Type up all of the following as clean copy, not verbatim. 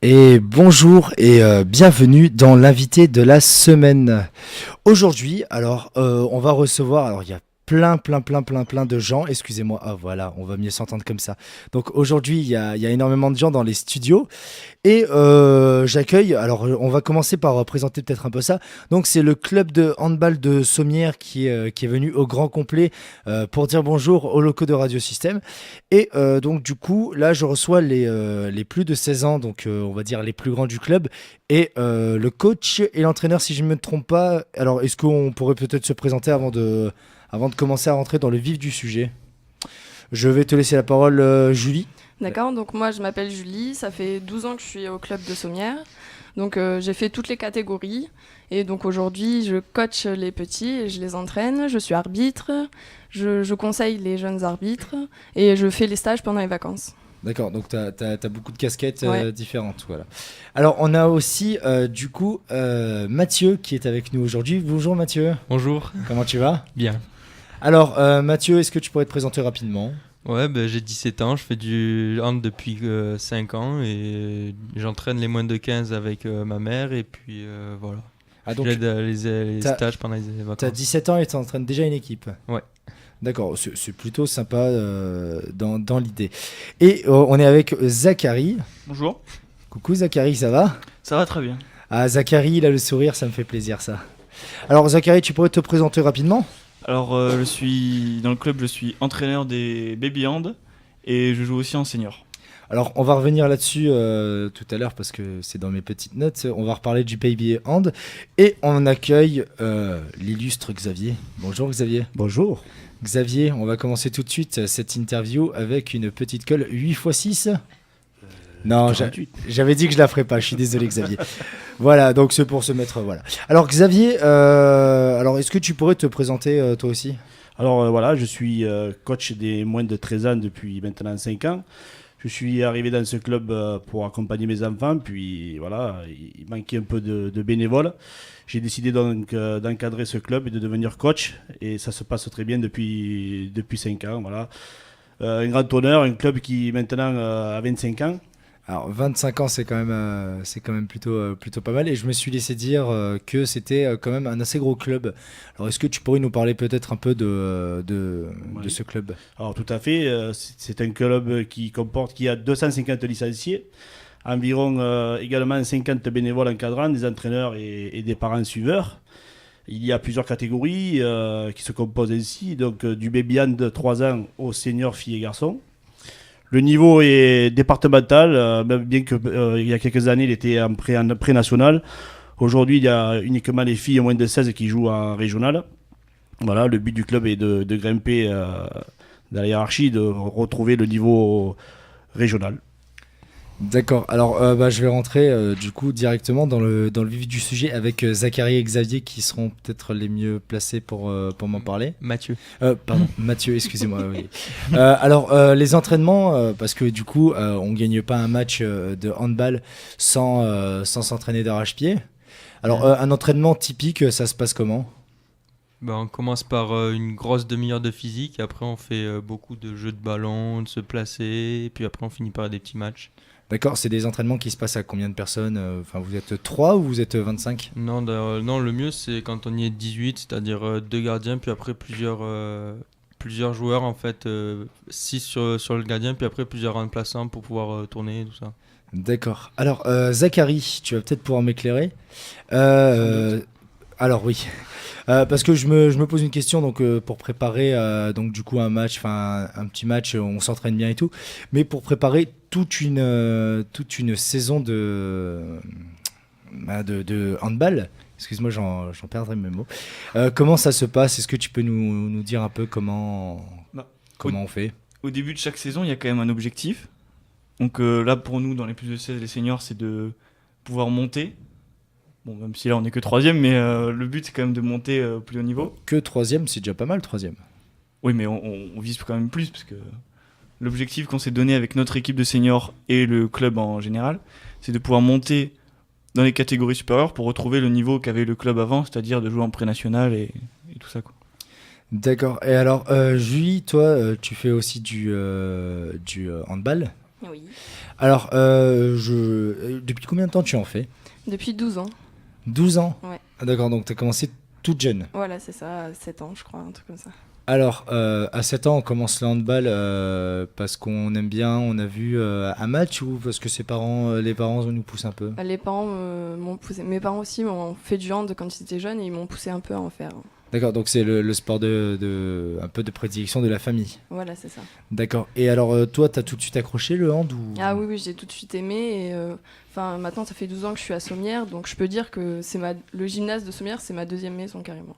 Et bonjour et bienvenue dans l'invité de la semaine. Aujourd'hui, on va recevoir, il y a plein de gens, excusez-moi, ah voilà, on va mieux s'entendre comme ça. Donc aujourd'hui, il y a énormément de gens dans les studios et j'accueille, on va commencer par présenter peut-être un peu ça. Donc c'est le club de handball de Sommières qui est venu au grand complet pour dire bonjour aux locaux de Radio Système. Et donc du coup, là je reçois les plus de 16 ans, donc on va dire les plus grands du club, et le coach et l'entraîneur si je ne me trompe pas. Alors est-ce qu'on pourrait peut-être se présenter avant de commencer à rentrer dans le vif du sujet? Je vais te laisser la parole, Julie. D'accord, donc moi je m'appelle Julie, ça fait 12 ans que je suis au club de Sommières. Donc j'ai fait toutes les catégories et donc aujourd'hui je coach les petits et je les entraîne, je suis arbitre, je conseille les jeunes arbitres et je fais les stages pendant les vacances. D'accord, donc tu as beaucoup de casquettes Ouais. différentes. Voilà. Alors on a aussi Mathieu qui est avec nous aujourd'hui. Bonjour Mathieu, Bonjour, comment tu vas? bien. Alors Mathieu, est-ce que tu pourrais te présenter rapidement? Ouais, j'ai 17 ans, je fais du hand depuis 5 ans et j'entraîne les moins de 15 avec ma mère et puis voilà. Ah donc J'aide les t'as- stages pendant les tu as vacances. 17 ans et tu entraînes déjà une équipe? Ouais. D'accord, c'est plutôt sympa dans l'idée. Et on est avec Zachary. Bonjour, Coucou Zachary, ça va? ça va très bien. Ah Zachary, il a le sourire, ça me fait plaisir ça. Alors Zachary, tu pourrais te présenter rapidement? Alors je suis dans le club, je suis entraîneur des baby hand et je joue aussi en senior. Alors, on va revenir là-dessus tout à l'heure parce que c'est dans mes petites notes. On va reparler du baby hand et on accueille l'illustre Xavier. Bonjour Xavier. Bonjour. Xavier, on va commencer tout de suite cette interview avec une petite colle 8x6. Non, 48. j'avais dit que je la ferais pas. Je suis désolé Xavier. Voilà, donc c'est pour se mettre. Voilà. Alors Xavier, est-ce que tu pourrais te présenter toi aussi? Alors voilà, je suis coach des moins de 13 ans depuis maintenant 5 ans. Je suis arrivé dans ce club pour accompagner mes enfants, puis voilà, il manquait un peu de bénévoles. J'ai décidé donc d'encadrer ce club et de devenir coach, et ça se passe très bien depuis 5 ans. Voilà. Un grand honneur, un club qui maintenant a 25 ans. Alors 25 ans, c'est quand même plutôt pas mal. Et je me suis laissé dire que c'était quand même un assez gros club. Alors est-ce que tu pourrais nous parler peut-être un peu de Oui. ce club? Alors tout à fait, c'est un club qui a 250 licenciés, environ également 50 bénévoles encadrants, des entraîneurs et des parents suiveurs. Il y a plusieurs catégories qui se composent ainsi, donc du baby hand de 3 ans au senior filles et garçons. Le niveau est départemental, même bien que il y a quelques années il était en pré-national. Aujourd'hui il y a uniquement les filles au moins de 16 qui jouent en régional. Voilà, le but du club est de grimper dans la hiérarchie, de retrouver le niveau régional. D'accord. Alors je vais rentrer du coup directement dans le vif du sujet avec Zachary et Xavier qui seront peut-être les mieux placés pour m'en parler. Mathieu. Pardon, Mathieu, excusez-moi. Oui. Les entraînements, parce que du coup, on gagne pas un match de handball sans s'entraîner d'arrache-pied. Alors, un entraînement typique, ça se passe comment? On commence par une grosse demi-heure de physique, après on fait beaucoup de jeux de ballon, de se placer, et puis après on finit par des petits matchs. D'accord, c'est des entraînements qui se passent à combien de personnes? Enfin, vous êtes 3 ou vous êtes 25? Non, non, le mieux c'est quand on y est 18, c'est-à-dire 2 gardiens, puis après plusieurs joueurs en fait, 6 sur le gardien, puis après plusieurs remplaçants pour pouvoir tourner et tout ça. D'accord. Alors, Zachary, tu vas peut-être pouvoir m'éclairer. Alors oui, parce que je me pose une question donc pour préparer donc du coup un match, enfin un petit match, on s'entraîne bien et tout, mais pour préparer toute une saison de handball, excuse-moi j'en perdrai mes mots. Comment ça se passe? Est-ce que tu peux nous dire un peu comment Bah, on fait? Au début de chaque saison, il y a quand même un objectif. Donc là pour nous, dans les plus de 16, les seniors, c'est de pouvoir monter. Bon, même si là on n'est que troisième, mais le but c'est quand même de monter au plus haut niveau. Que troisième, c'est déjà pas mal troisième. Oui, mais on vise quand même plus, parce que l'objectif qu'on s'est donné avec notre équipe de seniors et le club en général, c'est de pouvoir monter dans les catégories supérieures pour retrouver le niveau qu'avait le club avant, c'est-à-dire de jouer en pré-national et tout ça, quoi. D'accord. Et alors Julie, toi, tu fais aussi du handball? Oui. Alors, depuis combien de temps tu en fais? Depuis 12 ans. 12 ans? Ouais. Ah, d'accord, donc tu as commencé toute jeune. Voilà, c'est ça, 7 ans, je crois, un truc comme ça. Alors, à 7 ans, on commence le handball parce qu'on aime bien, on a vu un match ou parce que les parents nous poussent un peu? Les parents m'ont poussé. Mes parents aussi m'ont fait du hand quand ils étaient jeunes et ils m'ont poussé un peu à en faire. D'accord, donc c'est le sport un peu de prédilection de la famille. Voilà, c'est ça. D'accord. Et alors, toi, t'as tout de suite accroché le hand ou... Ah oui, j'ai tout de suite aimé. Et, maintenant, ça fait 12 ans que je suis à Sommières, donc je peux dire que le gymnase de Sommières, c'est ma deuxième maison carrément.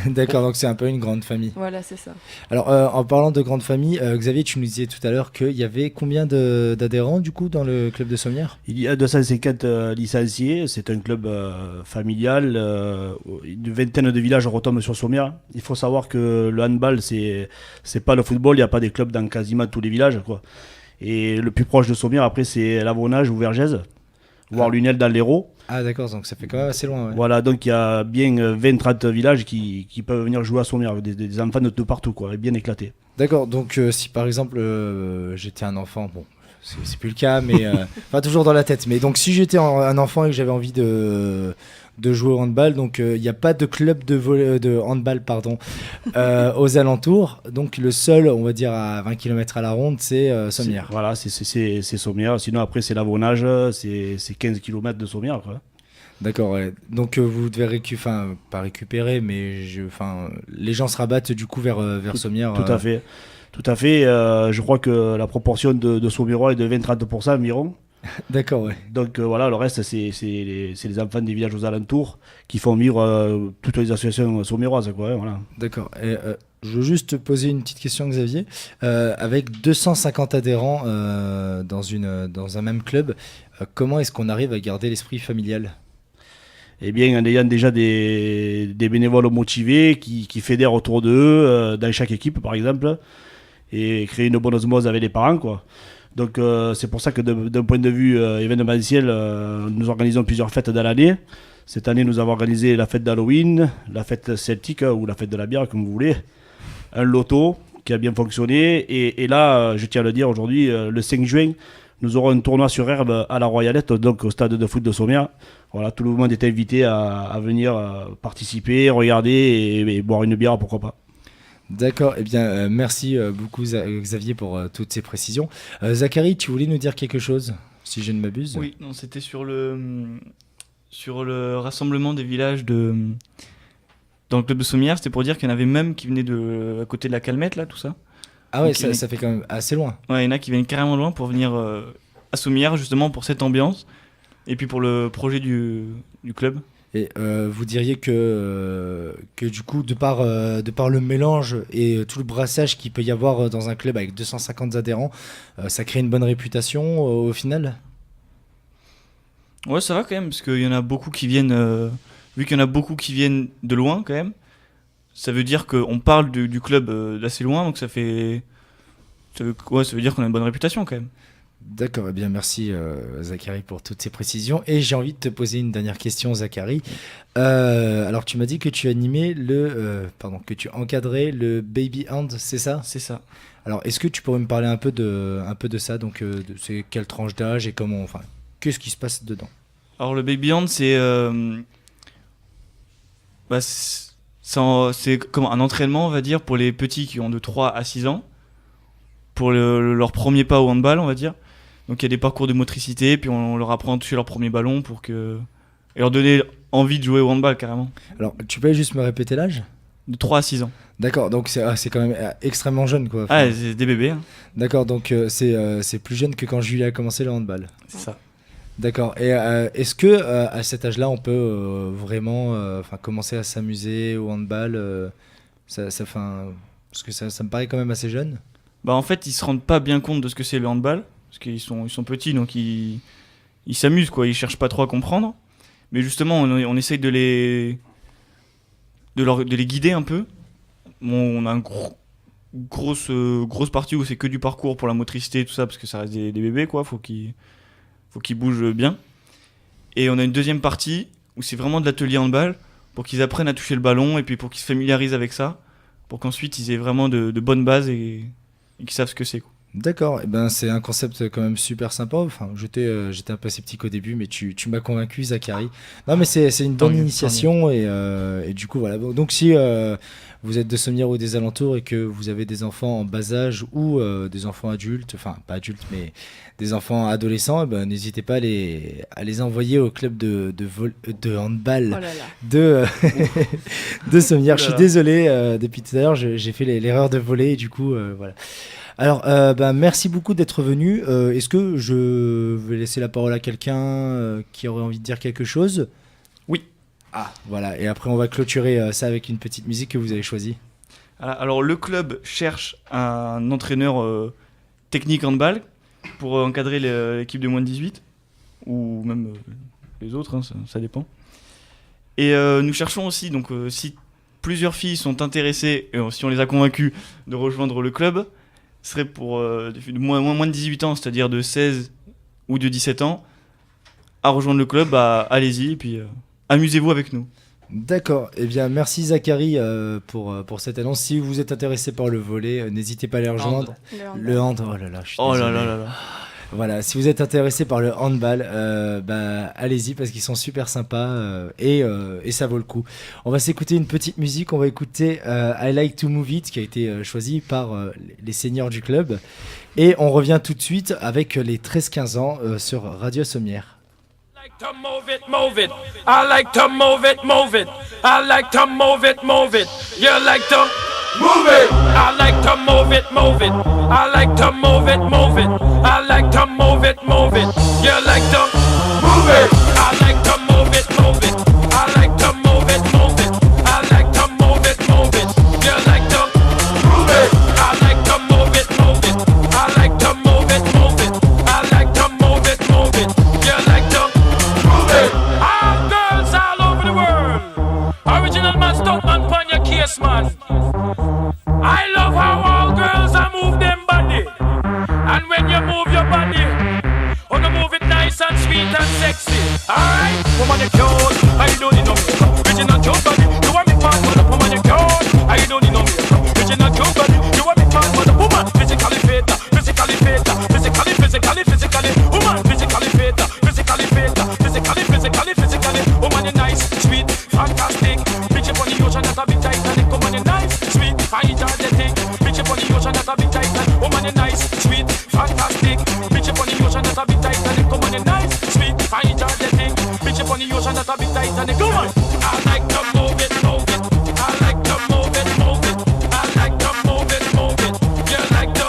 D'accord, donc c'est un peu une grande famille. Voilà, c'est ça. Alors, en parlant de grande famille, Xavier, tu nous disais tout à l'heure qu'il y avait combien d'adhérents du coup dans le club de Sommières? Il y a 250 licenciés, c'est un club familial, une vingtaine de villages retombent sur Sommières. Il faut savoir que le handball, c'est pas le football, il n'y a pas des clubs dans quasiment tous les villages, quoi. Et le plus proche de Sommières, après, c'est Lavonnage ou Vergès, voire Lunel dans l'Hérault. Ah d'accord, donc ça fait quand même assez loin. Ouais. Voilà, donc il y a bien 20-30 villages qui peuvent venir jouer à Sommières, des enfants de partout, quoi, et bien éclatés. D'accord, donc si par exemple j'étais un enfant, bon, c'est plus le cas, mais enfin toujours dans la tête. Mais donc si j'étais un enfant et que j'avais envie de jouer au handball, donc il n'y a pas de club de handball aux alentours. Donc le seul, on va dire à 20 km à la ronde, c'est Sommières. Voilà, c'est Sommières. Sinon après c'est Lavonnage, c'est 15 km de Sommières, quoi. D'accord, ouais. Donc vous devez pas récupérer, mais les gens se rabattent du coup vers Sommières. Tout à fait. Tout à fait. Je crois que la proportion de Sommiérois est de 20-30% environ. D'accord, ouais. Donc voilà, le reste, c'est les enfants des villages aux alentours qui font vivre toutes les associations sommiéroises, quoi. Voilà. D'accord. Et, je veux juste te poser une petite question, Xavier. Avec 250 adhérents dans un même club, comment est-ce qu'on arrive à garder l'esprit familial? Eh bien, en ayant déjà des bénévoles motivés qui fédèrent autour d'eux, dans chaque équipe, par exemple, et créer une bonne osmose avec les parents, quoi. Donc c'est pour ça que d'un point de vue événementiel, nous organisons plusieurs fêtes dans l'année. Cette année, nous avons organisé la fête d'Halloween, la fête celtique ou la fête de la bière, comme vous voulez. Un loto qui a bien fonctionné. Et là, je tiens à le dire aujourd'hui, le 5 juin, nous aurons un tournoi sur herbe à la Royalette, donc au stade de foot de Sommières. Voilà, tout le monde est invité à venir participer, regarder et boire une bière, pourquoi pas. D'accord, eh bien merci beaucoup Xavier pour toutes ces précisions. Zachary, tu voulais nous dire quelque chose, si je ne m'abuse? Oui, non, c'était sur le rassemblement des villages dans le club de Sommières. C'était pour dire qu'il y en avait même qui venaient à côté de la Calmette, là, tout ça. Ah ouais, Donc, ça fait quand même assez loin. Ouais, il y en a qui viennent carrément loin pour venir à Sommières, justement pour cette ambiance et puis pour le projet du club. Et vous diriez que du coup, de par le mélange et tout le brassage qu'il peut y avoir dans un club avec 250 adhérents, ça crée une bonne réputation au final? Ouais, ça va quand même, parce qu'il y en a beaucoup qui viennent, vu qu'il y en a beaucoup qui viennent de loin quand même, ça veut dire qu'on parle du club d'assez loin, donc ça veut dire qu'on a une bonne réputation quand même. D'accord, eh bien merci Zachary pour toutes ces précisions. Et j'ai envie de te poser une dernière question, Zachary. Alors tu m'as dit que tu animais que tu encadrais le baby hand, c'est ça? C'est ça. Alors est-ce que tu pourrais me parler un peu de ça, donc c'est quelle tranche d'âge et qu'est-ce qui se passe dedans? Alors le baby hand, c'est comme un entraînement, on va dire, pour les petits qui ont de 3 à 6 ans, pour leur premier pas au handball, on va dire. Donc il y a des parcours de motricité, puis on leur apprend à toucher leur premier ballon et leur donner envie de jouer au handball carrément. Alors tu peux juste me répéter l'âge? De 3 à 6 ans. D'accord, donc c'est quand même extrêmement jeune quoi. Ah, c'est des bébés. Hein. D'accord, donc c'est plus jeune que quand Julie a commencé le handball. C'est ça. D'accord, et est-ce que à cet âge-là on peut vraiment commencer à s'amuser au handball parce que ça me paraît quand même assez jeune. Bah en fait ils se rendent pas bien compte de ce que c'est le handball. Parce qu'ils sont petits, donc ils s'amusent, quoi. Ils cherchent pas trop à comprendre. Mais justement, on essaye de les guider un peu. On a une grosse partie où c'est que du parcours pour la motricité et tout ça, parce que ça reste des bébés, quoi. Faut qu'ils bougent bien. Et on a une deuxième partie où c'est vraiment de l'atelier handball pour qu'ils apprennent à toucher le ballon et puis pour qu'ils se familiarisent avec ça, pour qu'ensuite ils aient vraiment de bonnes bases et qu'ils savent ce que c'est, quoi. D'accord, eh ben, c'est un concept quand même super sympa. Enfin, j'étais un peu sceptique au début, mais tu m'as convaincu, Zachary. Non, mais c'est une Tant bonne mieux, initiation et du coup, voilà. Bon, donc, si vous êtes de Sommières ou des alentours et que vous avez des enfants en bas âge ou des enfants adultes, enfin, pas adultes, mais des enfants adolescents, eh ben, n'hésitez pas à les envoyer au club de handball Oh là là. de, de Sommières. Je suis Oula. désolé, depuis tout à l'heure, j'ai fait l'erreur de voler et du coup, voilà. Alors, merci beaucoup d'être venu. Est-ce que je vais laisser la parole à quelqu'un qui aurait envie de dire quelque chose? Oui. Ah, voilà. Et après, on va clôturer ça avec une petite musique que vous avez choisie. Alors le club cherche un entraîneur technique handball pour encadrer l'équipe de moins de 18 ou même les autres, hein, ça dépend. Et nous cherchons aussi, donc si plusieurs filles sont intéressées, et si on les a convaincues de rejoindre le club, ce serait pour des filles de moins de 18 ans, c'est-à-dire de 16 ou de 17 ans, à rejoindre le club, bah, allez-y, et puis amusez-vous avec nous. D'accord. Eh bien, merci Zachary pour cette annonce. Si vous êtes intéressé par le volley, n'hésitez pas à les rejoindre. Le hand, oh là là, je suis Oh là désolé. là là là. Voilà, si vous êtes intéressé par le handball, bah, allez-y parce qu'ils sont super sympas et ça vaut le coup. On va s'écouter une petite musique, on va écouter I Like to Move It qui a été choisi par les seniors du club. Et on revient tout de suite avec les 13-15 ans sur Radio Sommière. To move it, move it. I like to move it, move it. I like to move it, move it. You like to move it. I like to move it, move it. I like to move it, move it. I like to move it, move it. You like to move it. I like to move it, move it. I like to move it, move it. I like to move it, move it. You like to move it. I like to move it, move it. I like to move it, move it. I like to move it, move it. You like to all girls all over the world. Original man, stuck man pon your case, man. I love how all girls are move them body. And when you move your body, oh, you move it nice and sweet and sexy. Alright, woman, you cute. I don't need no makeup. Original cute body. You want me part of the woman, you cute. I don't need no makeup. Original cute body. You want me part of the woman. Physically fit, physically fit, physically. Woman, physically fit, physically fit, physically. Woman, you nice, sweet, fantastic. Bitch up on the ocean, not a bit Titanic. Woman, you nice, sweet, fine, energetic. Bitch up on the ocean, not a bit Titanic. Woman, you nice, sweet, fantastic. Bitch up on the ocean, not a bit Titanic. Woman, you nice, sweet, fine, energetic. Bitch up on the ocean, not a bit Titanic. Come on, I like to move it, move it. I like to move it, move it. I like to move it, move it. You like to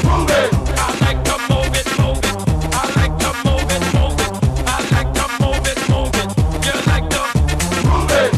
move it. I like to move it, move it. I like to move it, move it. I like to move it, move it. You like to move it.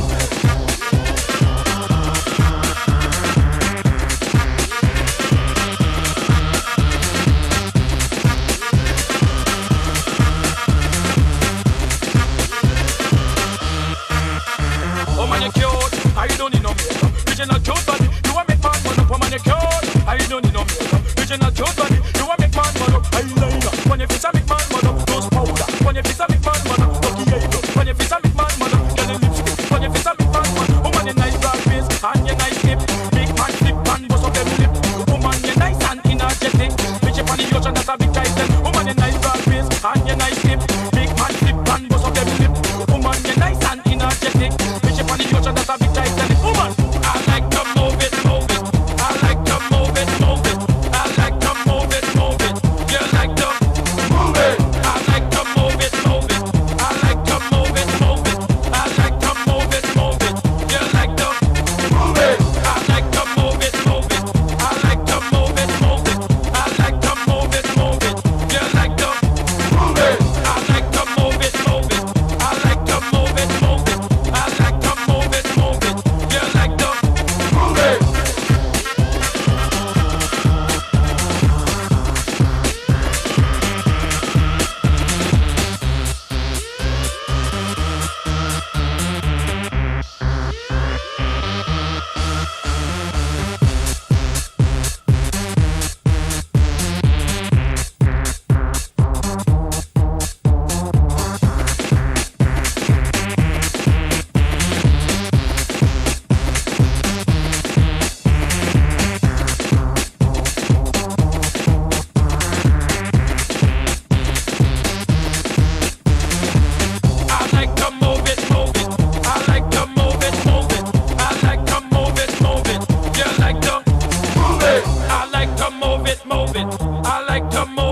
move it, move it. I like to move